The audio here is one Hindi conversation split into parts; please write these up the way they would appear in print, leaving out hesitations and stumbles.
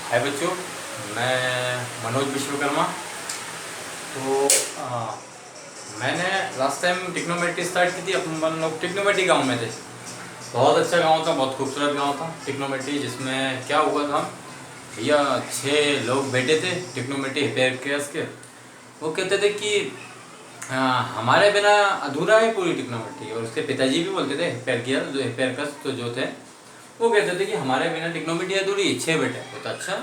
हाय बच्चों, मैं मनोज विश्वकर्मा। तो मैंने लास्ट टाइम टिक्नोमेट्री स्टार्ट की थी। अपन लोग टिक्नोमेट्री गांव में थे। बहुत अच्छा गांव था, बहुत खूबसूरत गांव था टिक्नोमेट्री। जिसमें क्या हुआ था भैया, 6 लोग बैठे थे टिक्नोमेट्री हिपेरकस के। वो कहते थे कि हमारे बिना अधूरा है पूरी टिक्नोमेट्री। और उसके पिताजी भी बोलते थे हिपेरकस तो जो थे, वो कहते थे कि हमारे बिना टिक्नोमेट्री अधूरी। 6 बेटे। तो अच्छा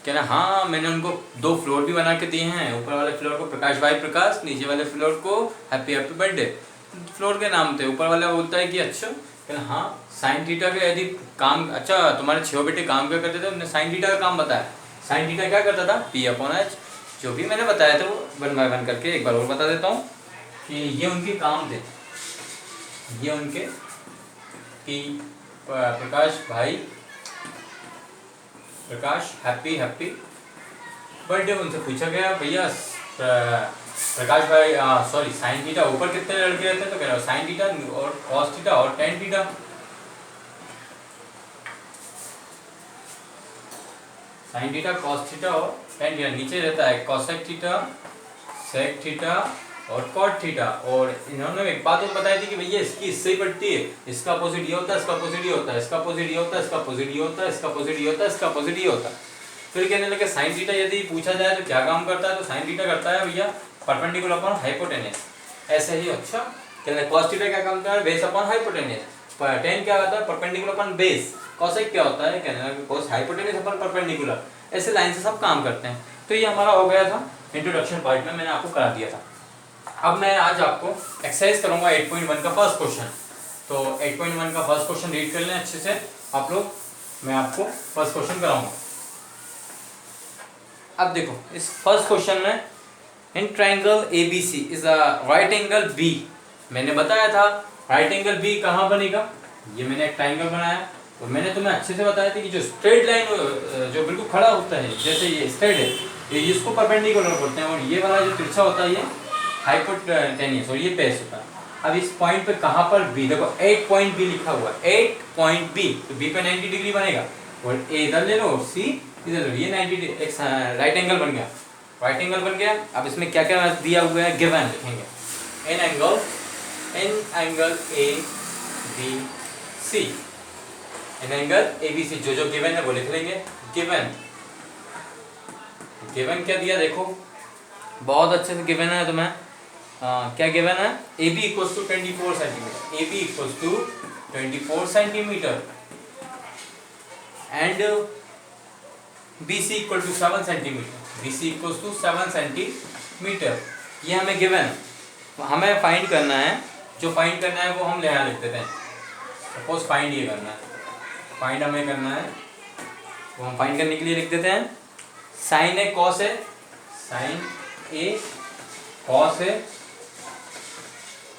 कह रहे, हाँ मैंने उनको 2 फ्लोर भी बना के दिए हैं। ऊपर वाले फ्लोर को प्रकाश भाई प्रकाश, नीचे वाले फ्लोर को हैप्पी हैप्पी बर्थडे। फ्लोर के नाम थे। ऊपर वाला बोलता है कि अच्छा कह रहे, हाँ साइन थीटा का यदि काम, अच्छा तुम्हारे 6 बेटे काम क्या करते थे, उन्होंने साइन थीटा का काम बताया। साइन थीटा क्या करता था, P/H। जो भी मैंने बताया था वो 1 बाय 1 करके एक बार और बता देता हूँ कि ये उनके काम थे। ये उनके प्रकाश भाई प्रकाश हैप्पी हैप्पी बर्थडे। उनसे पूछा गया भैया प्रकाश भाई सॉरी साइन थीटा ऊपर कितने लड़के रहते हैं, तो कह रहे हो साइन थीटा और कॉस थीटा और tan theta. Sine theta cos theta और टेन थीटा। नीचे रहता है कॉसेक थीटा, सेक थीटा और कॉट थीटा। और इन्होंने एक बात और बताई थी कि भैया इसकी इससे ही बढ़ती है, इसका अपोजिट ये होता है, इसका अपोजिट ये होता है, इसका अपोजिट ये होता है, इसका अपोजिट ये होता है, इसका अपोजिट ये होता है, इसका अपोजिट ये होता है। फिर कहने लगे साइन थीटा यदि पूछा जाए तो क्या काम करता है, तो साइन थीटा करता है भैया परपेंडिकुलर अपॉन हाइपोटेनस। ऐसे ही अच्छा कहते हैं कॉस थीटा क्या काम करता है, बेस अपॉन हाइपोटेनस। टेन क्या होता है, परपेंडिकुलर अपॉन बेस। कॉसेक क्या होता है, कहने लगे कोस हाइपोटेनस अपॉन परपेंडिकुलर। ऐसे लाइन से सब काम करते हैं। तो ये हमारा हो गया था इंट्रोडक्शन पार्ट में, मैंने आपको करा दिया था। अब मैं आज आपको एक्सरसाइज करूंगा 8.1 का फर्स्ट क्वेश्चन। तो 8.1 का फर्स्ट क्वेश्चन रीड कर लें अच्छे से आप लोग। मैं आपको फर्स्ट क्वेश्चन कराऊंगा। अब देखो इस फर्स्ट क्वेश्चन में, in triangle ABC is a right angle B। मैंने बताया था राइट एंगल B कहाँ बनेगा। ये मैंने एक ट्राइंगल बनाया और मैंने तुम्हें अच्छे से बताया था कि जो स्ट्रेट लाइन जो बिल्कुल खड़ा होता है, जैसे ये स्ट्रेट है, ये इसको परपेंडिकुलर बोलते हैं। और ये वाला जो तिरछा होता है ये हाइपोटेनियस और ये बेस होता है। अब इस पॉइंट पे कहाँ पर B, देखो 8 पॉइंट B लिखा हुआ है, 8 पॉइंट B, तो B पे 90 डिग्री बनेगा। और A इधर ले लो और C इधर ले लो, ये 90 एक राइट एंगल बन गया। राइट एंगल बन गया। अब इसमें क्या क्या दिया हुआ है, गिवन लिखेंगे। इन एंगल ABC, इन एंगल ABC जो गिवन है वो लिख लेंगे। गिवन क्या दिया देखो, बहुत अच्छे से गिवन है तुम्हें। क्या गिवन है, AB equals to 24 centimetre. AB equals to 24 centimetre and BC equal to 7 centimetre. BC equals to 7 centimetre. ये हमें गिवन है। हमें फाइंड करना है, जो फाइंड करना है वो हम यहाँ लिख देते हैं। सपोज फाइंड ये करना है, फाइंड हमें करना है, वो हम फाइंड करने के लिए लिख देते हैं साइन ए कॉस है, साइन ए कॉस है।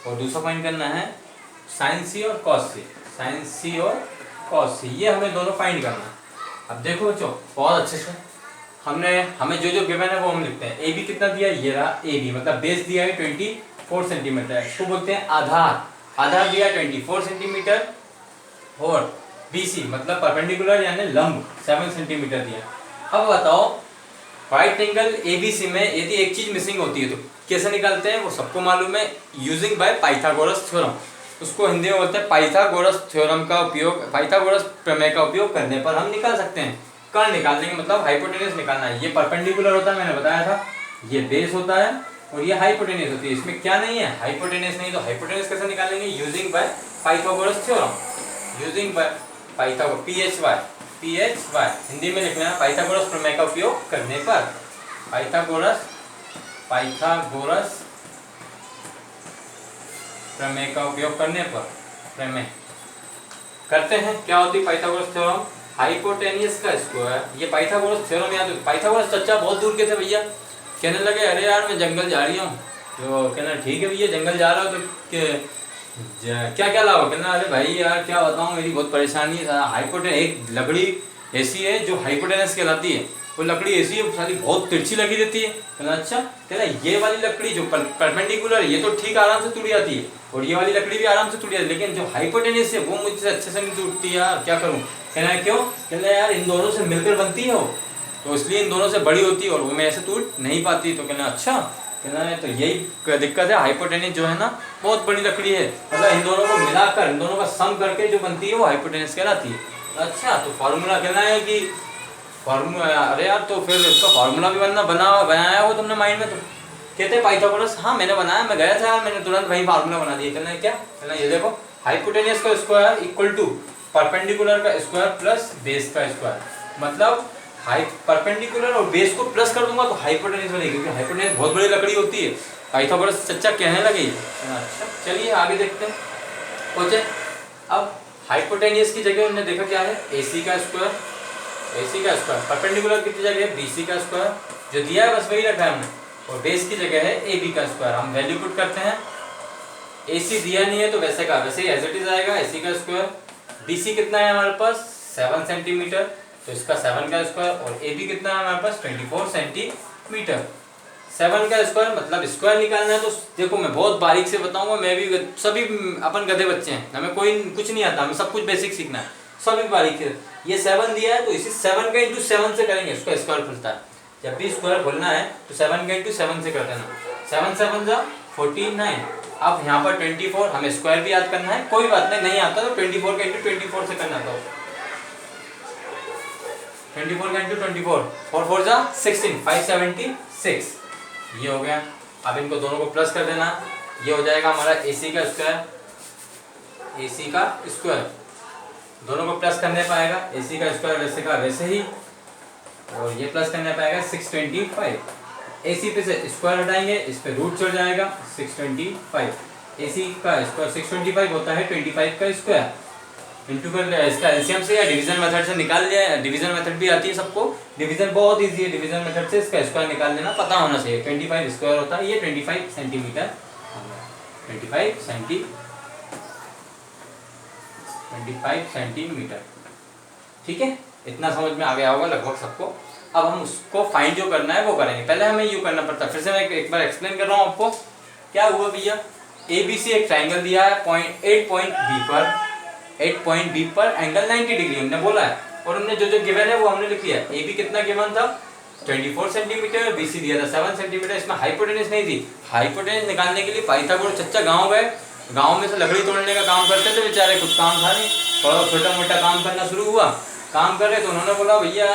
और दूसरा फाइंड करना है साइन C और कॉस C, साइन C और कॉस C। ये हमें दोनों फाइंड करना है। अब देखो बच्चों बहुत अच्छे से हमें जो गिवन है वो हम लिखते हैं। AB कितना दिया, ये रहा AB, मतलब बेस दिया है 24 सेंटीमीटर। इसको बोलते हैं आधार दिया 24 सेंटीमीटर। और BC मतलब परपेंडिकुलर यानी लंब 7 सेंटीमीटर दिया। अब बताओ राइट एंगल ABC में यदि एक चीज मिसिंग होती है तो कैसे निकालते हैं, वो सबको मालूम है, यूजिंग बाय पाइथागोरस थ्योरम। उसको हिंदी में बोलते हैं पाइथागोरस थ्योरम का उपयोग, पाइथागोरस प्रमेय का उपयोग करने पर हम निकाल सकते हैं। कर्ण निकाल देंगे, मतलब हाइपोटेनस निकालना है। ये परपेंडिकुलर होता है, मैंने बताया था, ये बेस होता है और ये हाइपोटेनस होती है। इसमें क्या नहीं है, हाइपोटेनस नहीं। तो हाइपोटेनस कैसे निकालेंगे, using by Pythagoras theorem. Using by Pythagoras PHY Hindi में लिखना है, पाइथागोरस प्रमेय का उपयोग करने पर। पाइथागोरस प्रमेय का उपयोग करने पर, प्रमेय करते हैं। क्या होती है पाइथागोरस थ्योरम, हाइपोटेनियस का स्क्वायर। ये पाइथागोरस थ्योरम याद, पाइथागोरस चच्चा बहुत दूर के थे भैया। कहने लगे अरे यार मैं जंगल जा रही हूँ। तो कहना ठीक है भैया जंगल जा रहा हो तो क्या क्या लाओ। कहना अरे भाई यार क्या बताऊँ, मेरी बहुत परेशानी है। हाइपोटेन एक लकड़ी ऐसी है जो हाइपोटेनस कहलाती है। वो लकड़ी ऐसी है सारी बहुत तिरछी लगी रहती है। कहना अच्छा, कहना ये वाली लकड़ी जो परपेंडिकुलर है ये तो ठीक आराम से टूट जाती है और ये वाली लकड़ी भी आराम से टूट जाती है, लेकिन जो हाइपोटेनस है वो मुझसे अच्छे से नहीं टूटती यार, क्या करूँ। कहना क्यों, कहना यार इन दोनों से मिलकर बनती है वो। तो इसलिए इन दोनों से बड़ी होती है और वो में ऐसे टूट नहीं पाती। तो कहना अच्छा, कहना है तो यही दिक्कत है, हाइपोटेनस जो है ना बहुत बड़ी लकड़ी है, मतलब इन दोनों को मिलाकर, इन दोनों का सम करके जो बनती है वो हाइपोटेनस कहलाती है। अच्छा, तो फार्मूला कहना है कि फार्मूला, अरे यार तो फिर इसका फार्मूला भी बनाया वो तुमने माइंड में? तो कहते हैं पाइथागोरस, हाँ मैंने बनाया, मैं गया था यार, मैंने तुरंत वही फार्मूला बना दिया। कहना है क्या? कहना ये देखो, हाइपोटेनस का स्क्वायर इक्वल टू परपेंडिकुलर का स्क्वायर प्लस बेस का स्क्वायर, मतलब परपेंडिकुलर और बेस को प्लस कर दूंगा तो हाइपोटेनस बनेगी, क्योंकि हाइपोटेनस बहुत बड़ी लकड़ी होती है। पाइथागोरस चच्चा कहने लगे। अच्छा चलिए आगे देखते हैं। ओके, अब हाइपोटेनस की जगह उन्होंने देखा क्या है, AC का स्क्वायर, AC का स्क्वायर, परपेंडिकुलर की जगह है BC का स्क्वायर, जो दिया है बस वही रखा है हमने, और बेस की जगह है AB का स्क्वायर। हम वैल्यू पुट करते हैं, AC दिया नहीं है तो वैसे का वैसे ही एज इट इज आएगा, AC का स्क्वायर। BC कितना है हमारे पास 7 सेंटीमीटर, तो इसका 7 का स्क्वायर, और AB कितना है हमारे पास 24 सेंटीमीटर। 7 का स्क्वायर मतलब स्क्वायर निकालना है, तो देखो मैं बहुत बारीक से बताऊंगा, मैं भी, सभी अपन गधे बच्चे हैं, हमें कोई कुछ नहीं आता, हमें सब कुछ बेसिक सीखना है, सभी बारीक है। ये 7 दिया है तो इसी 7 का इंटू 7 से करेंगे, उसका स्क्वायर खुलता है। जब भी स्क्वायर खोलना है तो 7 का इंटू 7 से कर देना, 7 7 जा 49। अब यहाँ पर 24, हमें स्क्वायर भी याद करना है, कोई बात नहीं आता तो 24 का इंटू 24 से करना था, 24 का इंटू 24, 4 4 जा 16, 576, ये हो गया। अब इनको दोनों को प्लस कर देना, ये हो जाएगा हमारा AC का स्क्वायर, AC का स्क्वायर, दोनों को प्लस करने पाएगा, AC का स्क्वायर वैसे का वैसे ही, और ये प्लस करने पाएगा 625। AC पे से स्क्वायर हटाएंगे, इस पे रूट चढ़ जाएगा 625। AC का स्क्वायर 625 होता है 25 का स्क्वायर, इंटू कर इसका एलसीएम से या डिवीजन मेथड से निकाल लिया, डिवीजन मेथड भी आती है सबको, डिवीजन बहुत इजी है, डिवीजन मेथड से इसका स्क्वायर निकाल लेना पता होना चाहिए। 25 स्क्वायर होता है ये 25 सेंटीमीटर, 25 सेंटीमीटर, ठीक है, इतना समझ में आ गया होगा लगभग सबको। अब हम उसको फाइंड जो करना है वो करेंगे, पहले हमें यू करना पड़ता है, फिर से मैं एक बार एक्सप्लेन कर रहा हूँ आपको। क्या हुआ भैया, ABC एक ट्राइंगल दिया है, 8 पॉइंट बी पर एंगल 90 डिग्री हमने बोला है, और हमने जो गिवन है वो हमने लिख लिया। AB कितना गिवन था 24 सेंटीमीटर, BC दिया था 7 सेंटीमीटर, इसमें हाइपोटेनस नहीं थी। हाइपोटेनस निकालने के लिए पाइथागोरस चच्चा गांव गए, गांव में से लकड़ी तोड़ने का काम करते थे बेचारे, कुछ काम था नहीं, थोड़ा छोटा मोटा काम करना शुरू हुआ, काम कर रहे तो उन्होंने बोला भैया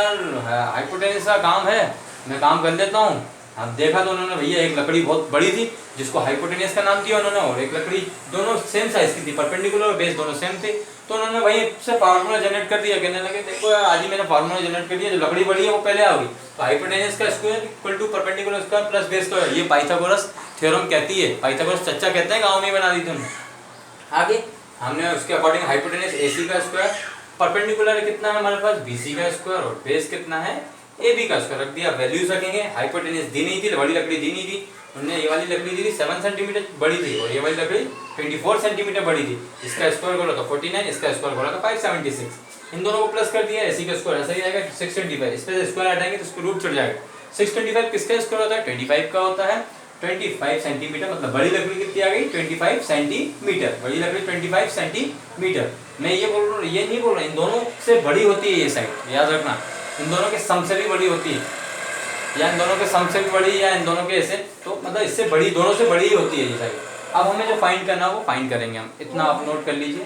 हाइपोटेनस का काम है, मैं काम कर लेता हूँ। अब देखा तो उन्होंने भैया एक लकड़ी बहुत बड़ी थी जिसको हाइपोटेनस का नाम दिया उन्होंने, और एक लकड़ी दोनों सेम साइज की थी, परपेंडिकुलर और बेस दोनों सेम थे, तो उन्होंने वहीं से फार्मूला जनरेट कर दिया। कहने लगे देखो यार आज ही मैंने फार्मूला जनरेट कर दिया, जो लकड़ी बड़ी है वो पहले आ गई, तो हाइपोटेनस का square equal to perpendicular square plus base square, ये पाइथागोरस थ्योरम कहती है, पाइथागोरस चच्चा कहते हैं, गाँव में बना दी थी उन्होंने। आगे हमने उसके अकॉर्डिंग हाइपोटेनस AC का स्क्वायर, परपेंडिकुलर कितना है हमारे पास BC का स्क्वायर, और बेस कितना है AB का स्क्वायर रख दिया। वैल्यूज रखेंगे, हाइपोटेनस दी नहीं थी, बड़ी लकड़ी दी नहीं थी, उन्होंने ये वाली लकड़ी दी थी 7 सेंटीमीटर बड़ी थी, और ये वाली लकड़ी 24 सेंटीमीटर बड़ी थी, इसका स्क्वायर बोला तो 49, इसका स्क्वायर बोला तो 576, इन दोनों को प्लस कर दिया, AC का स्क्वायर ऐसा ही आएगा 625, इस पे स्क्वायर हटाएंगे तो इसको रूट चढ़ जाएगा। 625 किसका स्क्वायर होता है 25 का होता है, 25 सेंटीमीटर, मतलब बड़ी लकड़ी कितनी आ गई 25 सेंटीमीटर, बड़ी लकड़ी 25 सेंटीमीटर। मैं ये बोल रहा हूँ, ये नहीं बोल रहा, इन दोनों से बड़ी होती है ये साइड, याद रखना, इन दोनों के सम से भी बड़ी होती है, या इन दोनों के सम से भी बड़ी, या इन दोनों के ऐसे, तो मतलब इससे बड़ी, दोनों से बड़ी ही होती है ये साइड। अब हमें जो फाइंड करना है वो फाइंड करेंगे हम, इतना आप नोट कर लीजिए।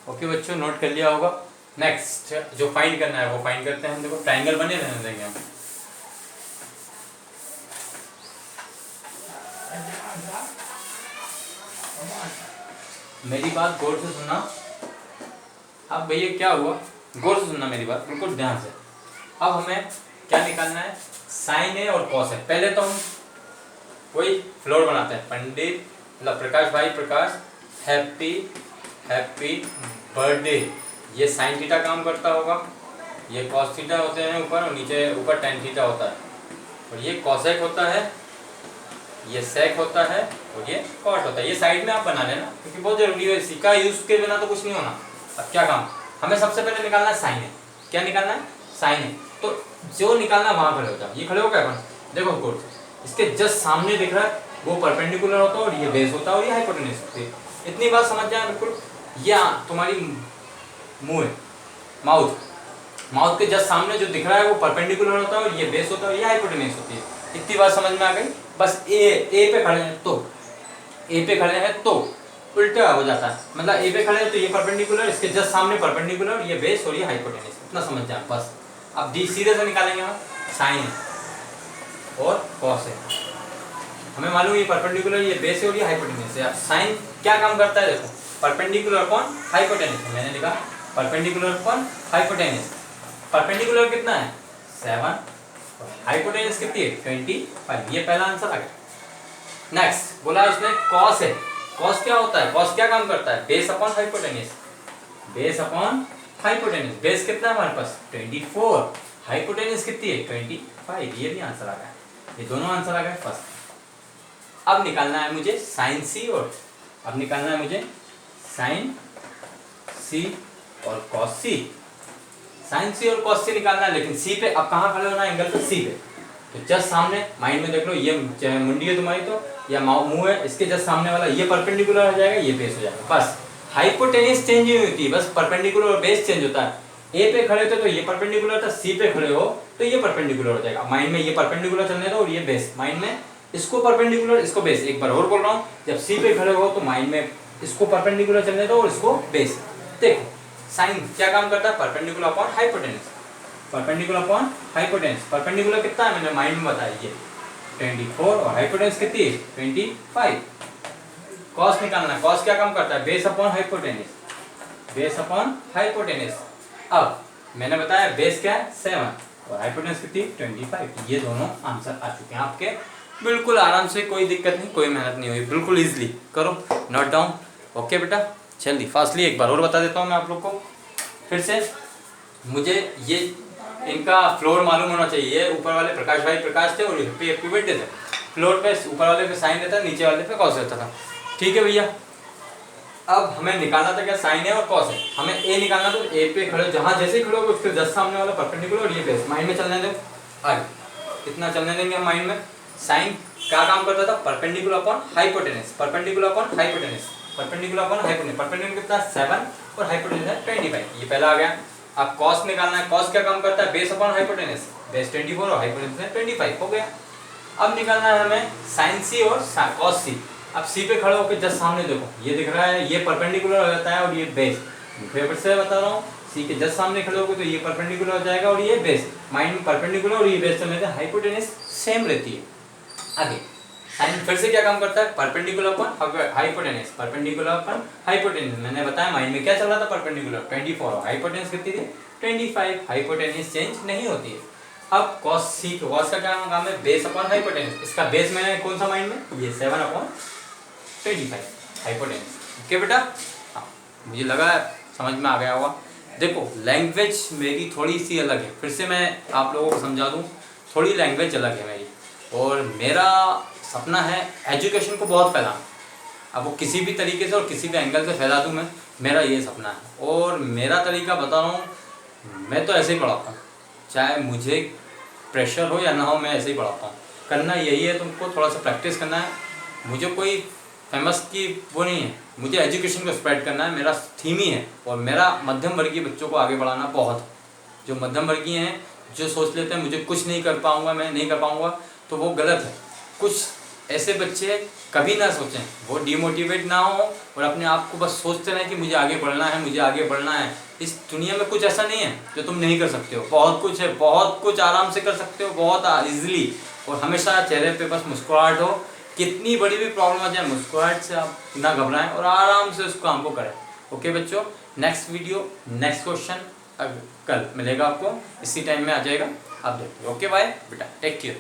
ओके बच्चों, नोट कर लिया होगा। नेक्स्ट जो फाइंड करना है वो फाइंड करते हैं हम। देखो ट्राइंगल बने रहने देंगे हम, मेरी बात गौर से सुनना। अब भैया क्या हुआ, गौर से सुनना मेरी बात बिल्कुल ध्यान से। अब हमें क्या निकालना है, साइन है और कॉस है। पहले तो हम कोई फ्लोर बनाते हैं, पंडित मतलब प्रकाश भाई प्रकाश हैप्पी हैप्पी बर्थडे। ये साइन थीटा काम करता होगा, ये कॉस थीटा होते हैं ऊपर, और नीचे ऊपर टेन थीटा होता है, और ये कॉसेक होता है, ये सेक होता है, और ये कॉट होता है। ये साइड में आप बना लेना क्योंकि बहुत जरूरी है, इसी का यूज के बिना तो कुछ नहीं होना। अब क्या काम, हमें सबसे पहले निकालना है साइन है। क्या निकालना है, साइन है। तो जो निकालना वहां खड़े हो जाओ, ये खड़े हो गए अपन, देखो कोर्स इसके जस्ट सामने दिख रहा है वो परपेंडिकुलर होता है और ये बेस होता है और ये हाइपोटेन्यूज होती है। इतनी बात समझ जाए बिल्कुल। ये तुम्हारी मुंह है, माउथ, माउथ के जस्ट सामने जो दिख रहा है वो परपेंडिकुलर होता है और ये बेस होता है और ये हाइपोटेन्यूज होती है। इतनी बात समझ में आ गई। बस ए पे खड़े हैं तो, ए पे खड़े हैं तो उल्टा हो जाता है, मतलब ए पे खड़े हैं तो ये परपेंडिकुलर, इसके जस्ट सामने परपेंडिकुलर, ये बेस और ये हाइपोटेन्यूज। इतना समझ जाए बस। अब डी सीधे से निकालेंगे हम, साइन और कॉस है। हमें मालूम ये परपेंडिकुलर, ये बेस है और ये हाइपोटेन्यूज है। अब साइन क्या काम करता है, देखो परपेंडिकुलर अपॉन हाइपोटेन्यूज। मैंने लिखा परपेंडिकुलर अपॉन हाइपोटेन्यूज। परपेंडिकुलर कितना है 7, हाइपोटेन्यूज कितनी है 25। ये पहला आंसर आ गया। नेक्स्ट बोला इसने कॉस है। कॉस क्या होता है, कॉस क्या काम करता है, base upon hypotenuse, base upon hypotenuse. Base कितना है हमारे पास 24, हाइपोटेन्यूज कितनी है 25। ये भी आंसर आ गया, ये दोनों आंसर आ गए फर्स्ट। अब निकालना है मुझे साइन सी और, अब निकालना है मुझे साइन सी और कॉस सी। साइन सी और कॉस सी निकालना है, लेकिन सी पे अब कहाँ खड़े होना है, एंगल पे सी पे। तो जस्ट सामने माइंड में देख लो, ये मुंडी है तुम्हारी तो, या मुंह है, इसके जस्ट सामने वाला ये परपेंडिकुलर हो जाएगा, ये बेस हो जाएगा। बस हाइपोटेन्यूज चेंज नहीं होती है, बस परपेंडिकुलर और बेस चेंज होता है। ए पे खड़े थे तो ये परपेंडिकुलर था, सी पे खड़े हो तो ये परपेंडिकुलर हो जाएगा। माइंड में ये परपेंडिकुलर चलने दो और ये बेस, माइंड में इसको परपेंडिकुलर इसको बेस। एक बार और बोल रहा हूँ, जब सी पे खड़े हो तो माइंड में इसको परपेंडिकुलर चलने दो और इसको बेस। देखो साइन क्या काम करता है, perpendicular upon hypotenuse, perpendicular upon hypotenuse. Perpendicular कितना है मैंने माइंड में बताया, ये 24 और हाइपोटेन्यूज कितनी है 25। कॉस निकालना है, कॉस क्या काम करता है, base upon hypotenuse, base upon hypotenuse. अब मैंने बताया बेस क्या है 7 और हाइपोटेन्यूज कितनी 25। ये दोनों आंसर आ चुके हैं आपके, बिल्कुल आराम से, कोई दिक्कत नहीं, कोई मेहनत नहीं हुई, बिल्कुल इजीली करो, नोट डाउन। ओके बेटा, जल्दी फास्टली एक बार और बता देता हूँ मैं आप लोग को फिर से। मुझे ये इनका फ्लोर मालूम होना चाहिए। ये ऊपर वाले प्रकाश भाई प्रकाश थे और हैप्पी बर्थडे थे। फ्लोर पे ऊपर वाले पे साइन रहता, नीचे वाले पे कॉस रहता था। ठीक है भैया, अब हमें निकालना था क्या, साइन है और कॉस है। हमें ए निकालना, तो ए पे खड़े, जहाँ जैसे खड़े हो उसके जस्ट सामने वाला परपेंडिकुलर और ये बेस। माइंड में चलने दो, आगे कितना चलने देंगे हम माइंड में। साइन क्या काम करता था, perpendicular upon hypotenuse, perpendicular upon hypotenuse, perpendicular upon hypotenuse. Perpendicular कितना 7 और हाइपोटेन्यूज है 25। ये पहला आ गया। अब कॉस निकालना है, कॉस क्या काम करता है, बेस अपॉन हाइपोटेन्यूज, बेस 24 और हाइपोटेन्यूज है 25 हो गया। अब निकालना है हमें साइन सी और कॉस सी। अब सी पे खड़े होकर जस्ट सामने देखो, ये दिख रहा है, ये परपेंडिकुलर हो जाता है और ये बेस। फिर से बता रहा हूँ, सी के जस्ट सामने खड़े होकर तो ये परपेंडिकुलर हो जाएगा और ये बेस। माइंड में परपेंडिकुलर और ये बेस चलने से हाइपोटेन्यूज सेम रहती है। आगे साइन फिर से क्या काम करता है, perpendicular upon hypotenuse, perpendicular upon hypotenuse. मैंने बताया माइंड में क्या चल रहा था, परपेंडिकुलर 24, हाइपोटेन्यूज कितनी थी 25। हाइपोटेन्यूज चेंज नहीं होती है। अब कॉस सी, कॉस का क्या काम है, बेस अपॉन हाइपोटेन्यूज। इसका बेस मैंने कौन सा माइंड में, ये 7/25 हाइपोटेन्यूज। ओके बेटा, हाँ मुझे लगा समझ में आ गया होगा। देखो लैंग्वेज मेरी थोड़ी सी अलग है, फिर से मैं आप लोगों को समझा दूँ, थोड़ी लैंग्वेज अलग है मेरी, और मेरा सपना है एजुकेशन को बहुत फैलाना। अब वो किसी भी तरीके से और किसी भी एंगल से फैला दूँ मैं, मेरा ये सपना है। और मेरा तरीका बता रहा हूँ, मैं तो ऐसे ही पढ़ाता हूँ, चाहे मुझे प्रेशर हो या ना हो, मैं ऐसे ही पढ़ाता हूँ। करना यही है, तुमको थोड़ा सा प्रैक्टिस करना है। मुझे कोई फेमस की वो नहीं है, मुझे एजुकेशन को स्प्रेड करना है, मेरा थीम ही है। और मेरा मध्यम वर्गीय बच्चों को आगे बढ़ाना बहुत। जो मध्यम वर्गीय हैं, जो सोच लेते हैं मुझे कुछ नहीं कर पाऊँगा, मैं नहीं कर पाऊँगा, तो वो गलत है। कुछ ऐसे बच्चे कभी ना सोचें, वो डिमोटिवेट ना हो और अपने आप को बस सोचते रहें कि मुझे आगे बढ़ना है, मुझे आगे बढ़ना है। इस दुनिया में कुछ ऐसा नहीं है जो तुम नहीं कर सकते हो, बहुत कुछ है, बहुत कुछ आराम से कर सकते हो, बहुत इजीली। और हमेशा चेहरे पे बस मुस्कुराहट हो, कितनी बड़ी भी प्रॉब्लम आ जाए, मुस्कुराहट से आप ना घबराएं और आराम से उस काम को करें। ओके बच्चों, नेक्स्ट वीडियो नेक्स्ट क्वेश्चन कल मिलेगा आपको, इसी टाइम में आ जाएगा, आप देखिए। ओके बाय बेटा, टेक केयर।